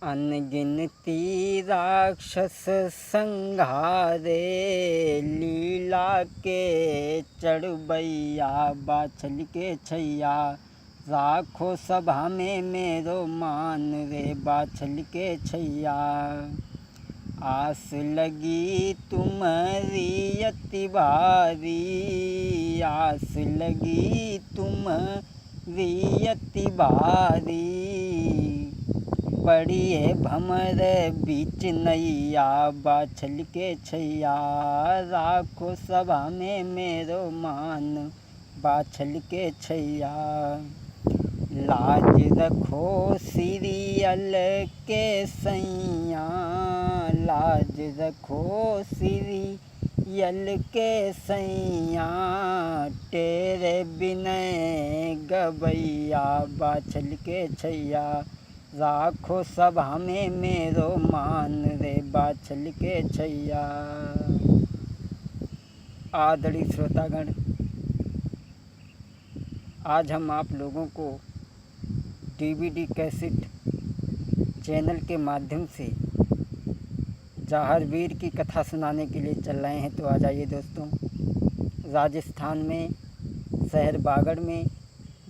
अनगिनती राक्षस संघारे, लीला के चढ़बैया बाछल के छैया। राखो सभा में मेरो मान रे बाछल के छैया। आस लगी तुम्हारी अति भारी, आस लगी तुम्हारी अति भारी। बड़ी है भमर बीच नैया बाछल के छैया। राखो सभा में मेरो मान बाछल के छैया। लाज रखो सीरियल के सैया, लाज रखो सीरियल के सैया। तेरे बिनय गवैया बाछल के छैया। राखो सभा में मेरो मान रे बाछल के छैया। आदरणीय श्रोतागण, आज हम आप लोगों को डीवीडी कैसेट चैनल के माध्यम से जाहरवीर की कथा सुनाने के लिए चल रहे हैं। तो आ जाइए दोस्तों। राजस्थान में शहर बागड़ में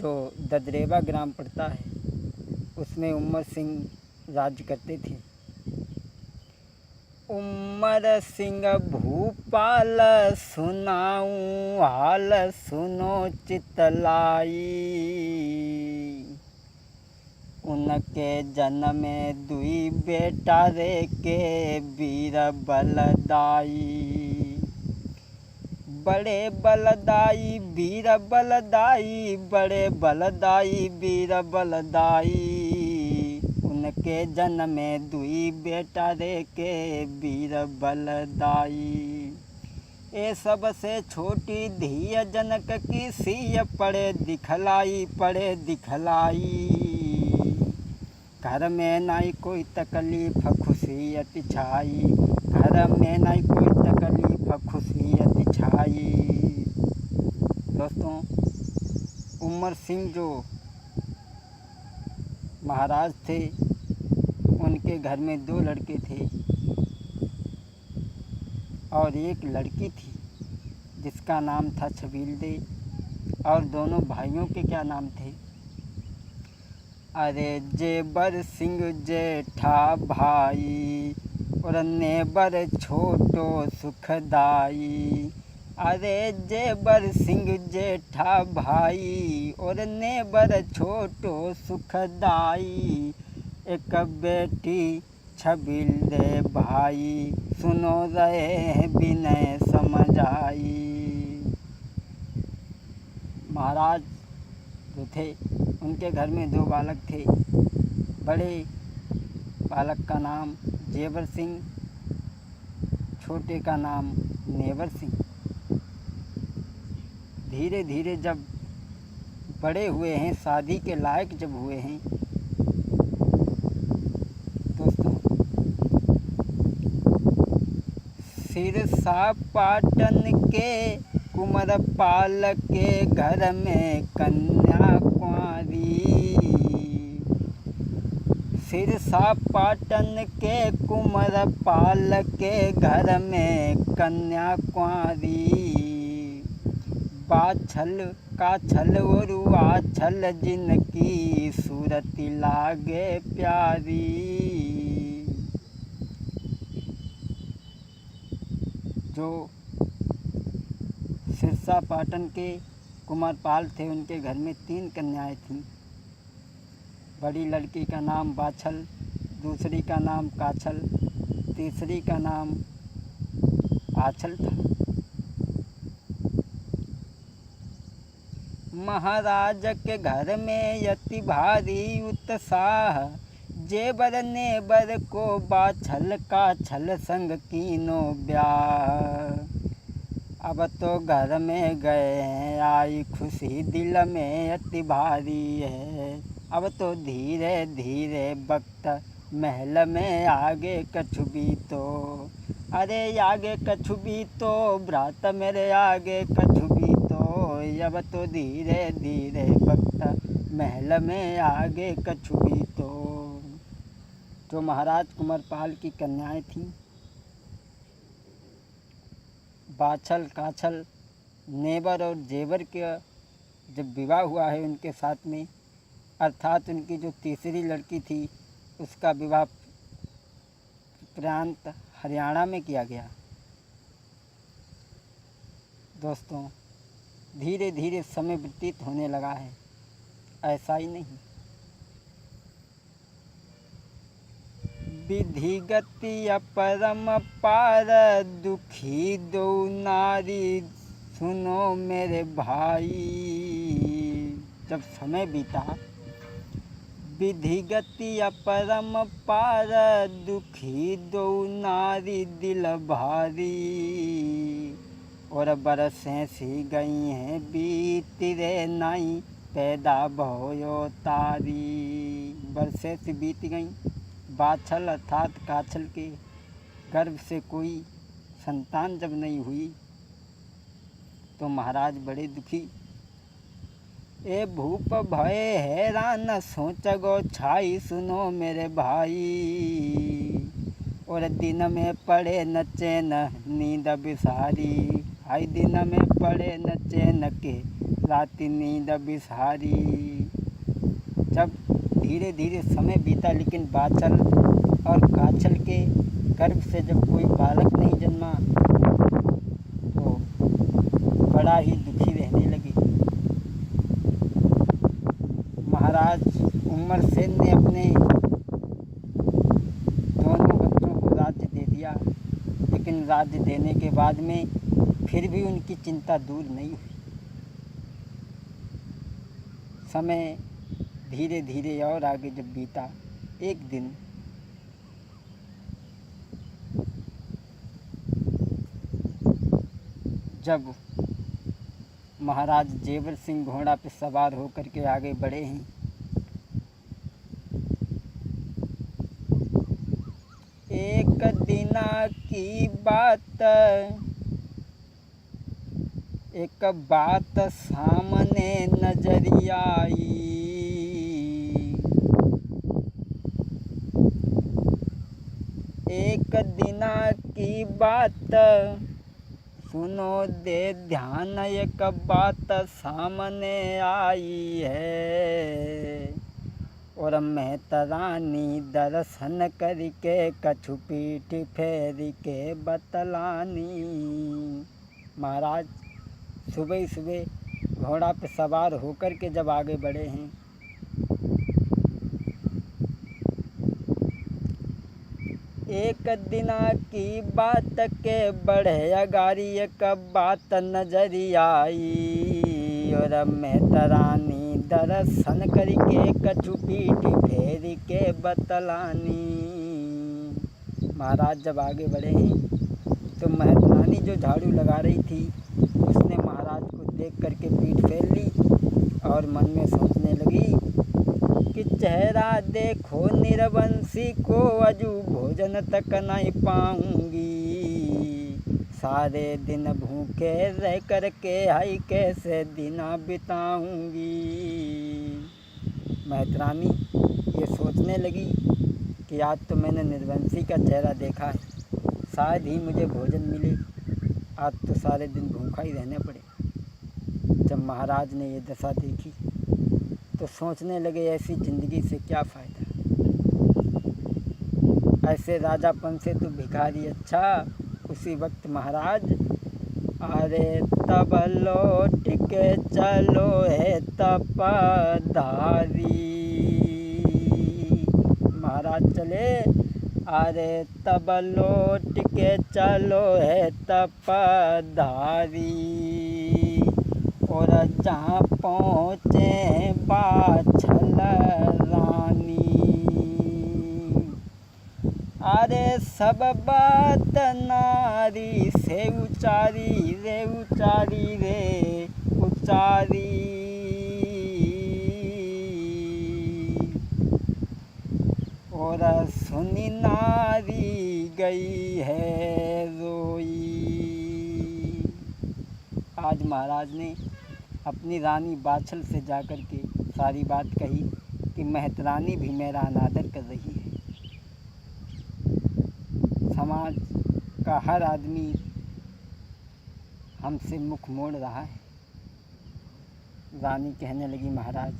जो ददरेवा ग्राम पड़ता है, उसमें उमर सिंह राज्य करते थे। उमर सिंह भूपाल सुनाऊं हाल सुनो चितलाई। उनके जन्म में दुई बेटा रे के वीर बलदाई। बड़े बलदाई वीर बलदाई, बड़े बलदाई वीर बलदाई। उनके जन्म में दुई बेटा रे के वीर बलदाई। ए सबसे छोटी धी जनक की सिय पड़े दिखलाई, पड़े दिखलाई। घर में नाई कोई तकलीफ खुशियत छाई, घर में नाई कोई तकलीफ खुशियत छाई। दोस्तों, उमर सिंह जो महाराज थे, उनके घर में दो लड़के थे और एक लड़की थी जिसका नाम था छबील दे। और दोनों भाइयों के क्या नाम थे? अरे जेबर सिंह जेठा भाई और नेबर छोटो सुखदाई। अरे जेबर सिंह जेठा भाई और नेबर छोटो सुखदाई। एक बेटी छबील दे भाई, सुनो रहे बिनय समझ आई। महाराज जो थे, उनके घर में दो बालक थे। बड़े बालक का नाम जेबर सिंह, छोटे का नाम नेबर सिंह। धीरे धीरे जब बड़े हुए हैं, शादी के लायक जब हुए हैं, दोस्तों, सिरसा पाटन के कुंवरपाल के घर में कन्या कुंवारी। सिरसा पाटन के कुंवरपाल के घर में कन्या कुंवारी। बाछल का छल और आछल जिनकी सूरत लागे प्यारी। जो सिरसा पाटन के कुंवरपाल थे, उनके घर में 3 कन्याएं थीं। बड़ी लड़की का नाम बाछल, दूसरी का नाम काछल, तीसरी का नाम आछल था। महाराज के घर में अति भारी उत्साह, जेबर नेबर को बाछल का छल संग कीनो ब्याह। अब तो घर में गए हैं आई खुशी, दिल में अति भारी है। अब तो धीरे धीरे वक्त महल में आगे कछु भी तो। अरे आगे कछु भी तो भ्रात मेरे आगे कछु भी तो। अब तो धीरे धीरे वक्त महल में आगे कछु भी तो। जो महाराज कुंवरपाल की कन्याएं थीं, बाछल, काछल, नेबर और जेवर का जब विवाह हुआ है उनके साथ में, अर्थात उनकी जो तीसरी लड़की थी उसका विवाह प्रांत हरियाणा में किया गया। दोस्तों, धीरे धीरे समय व्यतीत होने लगा है, ऐसा ही नहीं। विधि गति अपरम पार, दुखी दो नारी सुनो मेरे भाई। जब समय बीता, विधि गति अपरम पार, दुखी दो नारी दिल भारी। और बरसें सी गई हैं बीत रे नाई, पैदा भयो तारी। बरसें सी बीत गईं, बाछल अर्थात काछल के गर्भ से कोई संतान जब नहीं हुई तो महाराज बड़े दुखी। ए भूप भय हैरान सोच गो छाई, सुनो मेरे भाई। और दिन में पड़े न चैन नींद बिसारी, हाय दिन में पड़े न चैन के रात नींद बिसारी। जब धीरे धीरे समय बीता लेकिन बाछल और काछल के गर्भ से जब कोई बालक नहीं जन्मा तो बड़ा ही दुखी रहने लगे। महाराज उमरसेन ने अपने दोनों बच्चों को राज्य दे दिया, लेकिन राज्य देने के बाद में फिर भी उनकी चिंता दूर नहीं हुई। समय धीरे धीरे और आगे जब बीता, एक दिन जब महाराज जेवर सिंह घोड़ा पे सवार होकर के आगे बढ़े हैं, एक दिना की बात, एक बात सामने नजर आई। एक दिना की बात सुनो दे ध्यान, एक बात सामने आई है। और मेहतरानी दर्शन करके कछु पीठ फेर के बतलानी। महाराज सुबह सुबह घोड़ा पे सवार होकर के जब आगे बढ़े हैं, एक दिना की बात के बढ़े अगारी, एक बात नजरी आई। और मेहतरानी दर्शन करके कछु पीठ फेर के बतलानी। महाराज जब आगे बढ़े हैं तो मेहतरानी जो झाड़ू लगा रही थी उसने महाराज को देख करके पीठ फेर ली और मन में सोचने लगी कि चेहरा देखो निरवंशी को, अजू भोजन तक नहीं पाऊंगी। सारे दिन भूखे रह करके हाई कैसे दिना बिताऊंगी। मेहतरानी ये सोचने लगी कि आज तो मैंने निर्वंशी का चेहरा देखा है, शायद ही मुझे भोजन मिले, आज तो सारे दिन भूखा ही रहने पड़े। जब महाराज ने ये दशा देखी तो सोचने लगे ऐसी ज़िंदगी से क्या फ़ायदा, ऐसे राजापन से तो भिखारी अच्छा। उसी वक्त महाराज अरे तब लौट के चलो है तपधारी। महाराज चले, अरे तब लौट के चलो है तपधारी। और जहाँ पहुँचे बाछल रानी, अरे सब बात नारी से उचारी रे, उचारी रे उचारी। और सुनी नारी गई है रोई। आज महाराज ने अपनी रानी बाछल से जाकर के सारी बात कही कि मेहतरानी भी मेरा अनादर कर रही है। समाज का हर आदमी हमसे मुख मोड़ रहा है। रानी कहने लगी, महाराज